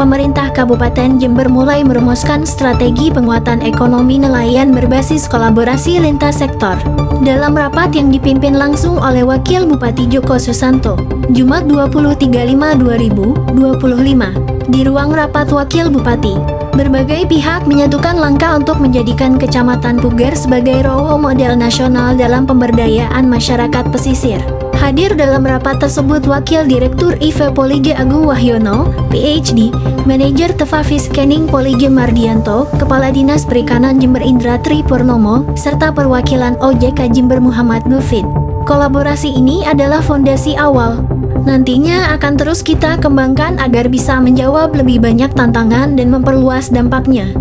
pemerintah Kabupaten Jember mulai merumuskan strategi penguatan ekonomi nelayan berbasis kolaborasi lintas sektor. Dalam rapat yang dipimpin langsung oleh Wakil Bupati Joko Susanto, Jumat 23/5/2025, di ruang rapat Wakil Bupati, berbagai pihak menyatukan langkah untuk menjadikan Kecamatan Puger sebagai role model nasional dalam pemberdayaan masyarakat pesisir. Hadir dalam rapat tersebut Wakil Direktur IV Polige Agung Wahyono, PhD, Manajer Tefafi Scanning Polige Mardianto, Kepala Dinas Perikanan Jember Indra Tri Purnomo, serta perwakilan OJK Jember Muhammad Nufid. Kolaborasi ini adalah fondasi awal. Nantinya akan terus kita kembangkan agar bisa menjawab lebih banyak tantangan dan memperluas dampaknya.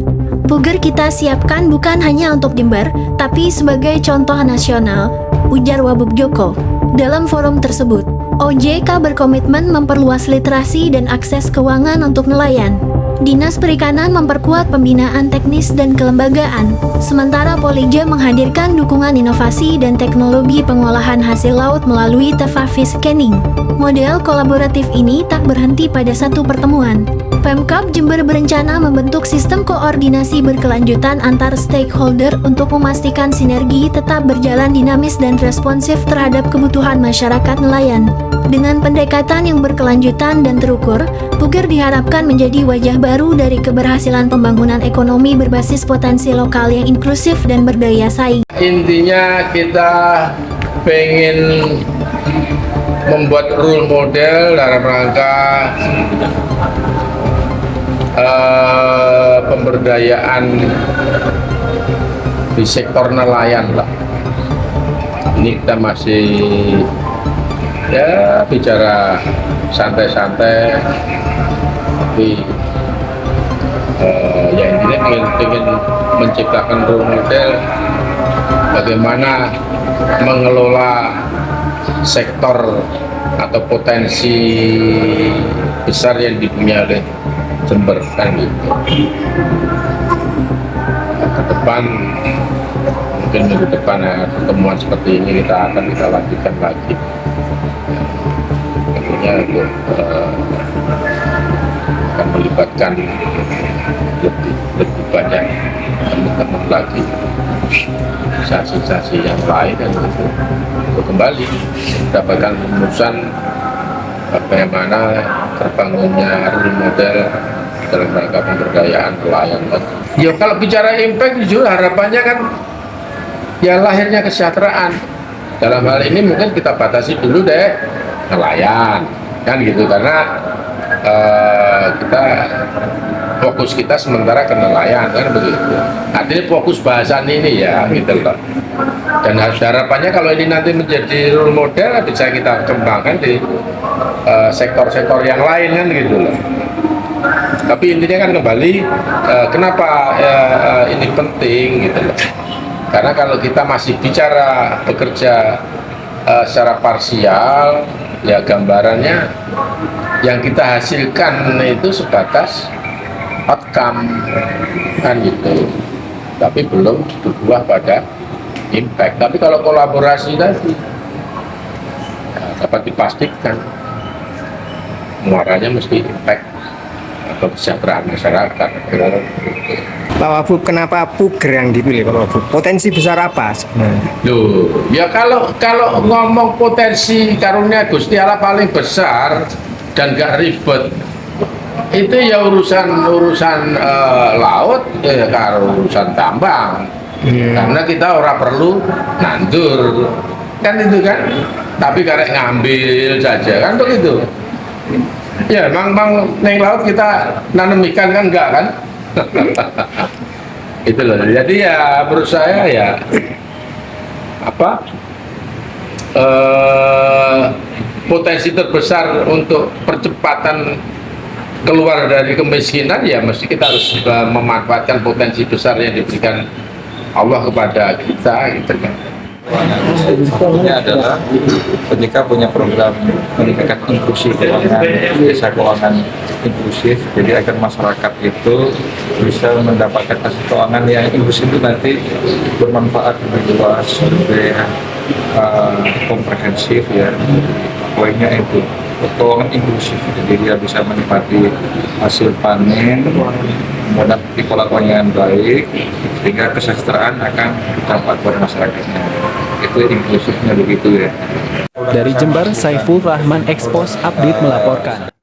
Puger kita siapkan bukan hanya untuk Jember, tapi sebagai contoh nasional, ujar Wabub Joko. Dalam forum tersebut, OJK berkomitmen memperluas literasi dan akses keuangan untuk nelayan. Dinas Perikanan memperkuat pembinaan teknis dan kelembagaan, sementara Polige menghadirkan dukungan inovasi dan teknologi pengolahan hasil laut melalui Tefafi Scanning. Model kolaboratif ini tak berhenti pada satu pertemuan. Pemkab Jember berencana membentuk sistem koordinasi berkelanjutan antar stakeholder untuk memastikan sinergi tetap berjalan dinamis dan responsif terhadap kebutuhan masyarakat nelayan. Dengan pendekatan yang berkelanjutan dan terukur, Puger diharapkan menjadi wajah baru dari keberhasilan pembangunan ekonomi berbasis potensi lokal yang inklusif dan berdaya saing. Intinya kita pengen membuat role model dalam rangka pemberdayaan di sektor nelayan lah. Ini kita masih ya bicara santai-santai, tapi ya intinya pengen menciptakan role model bagaimana mengelola sektor atau potensi besar yang dipunyai oleh Jember kan gitu. Ke depan mungkin minggu depan ya, pertemuan seperti ini kita lanjutkan lagi. Tentunya untuk akan melibatkan lebih banyak teman-teman lagi, saksi-saksi yang lain dan untuk kembali mendapatkan rumusan bagaimana terbangunnya role model dalam rangka pemberdayaan nelayan. Ya kalau bicara impact jujur harapannya kan ya lahirnya kesejahteraan. Dalam hal ini mungkin kita batasi dulu deh nelayan kan gitu, karena fokus kita sementara ke nelayan kan begitu. Artinya fokus bahasan ini ya gitu loh. Dan harapannya kalau ini nanti menjadi role model bisa kita kembangkan di sektor-sektor yang lain kan gitu loh. Tapi intinya kan kembali kenapa ini penting gitu loh. Karena kalau kita masih bicara bekerja secara parsial, ya gambarannya yang kita hasilkan itu sebatas outcome kan gitu. Tapi belum berbuah pada impact. Tapi kalau kolaborasi tadi dapat dipastikan muaranya mesti impact atau kesejahteraan masyarakat. Pak Wabub, kenapa Puger yang dipilih Pak Wabub? Potensi besar apa sebenarnya? Loh, ya kalau ngomong potensi karunia Gusti Allah paling besar dan gak ribet, itu ya urusan laut, ya urusan tambang. Karena kita orang perlu nandur kan itu kan, tapi karek ngambil saja kan begitu. Ya mang neng laut kita nanam ikan kan enggak kan. Itu loh. Jadi ya menurut saya ya potensi terbesar untuk percepatan keluar dari kemiskinan ya mesti kita harus memanfaatkan potensi besar yang diberikan Allah kepada kita gitu kan. Satunya adalah ketika punya program meningkatkan inklusi keuangan, desa keuangan inklusif, jadi agar masyarakat itu bisa mendapatkan akses keuangan yang inklusif itu nanti bermanfaat lebih luas, lebih komprehensif ya. Poinnya itu. keuangan inklusif, jadi dia bisa menikmati hasil panen, mendapat pola keuangan yang baik, sehingga kesejahteraan akan dampak buat masyarakatnya. Itu inklusifnya begitu ya. Dari Jember, Saiful Rahman Expos Update melaporkan.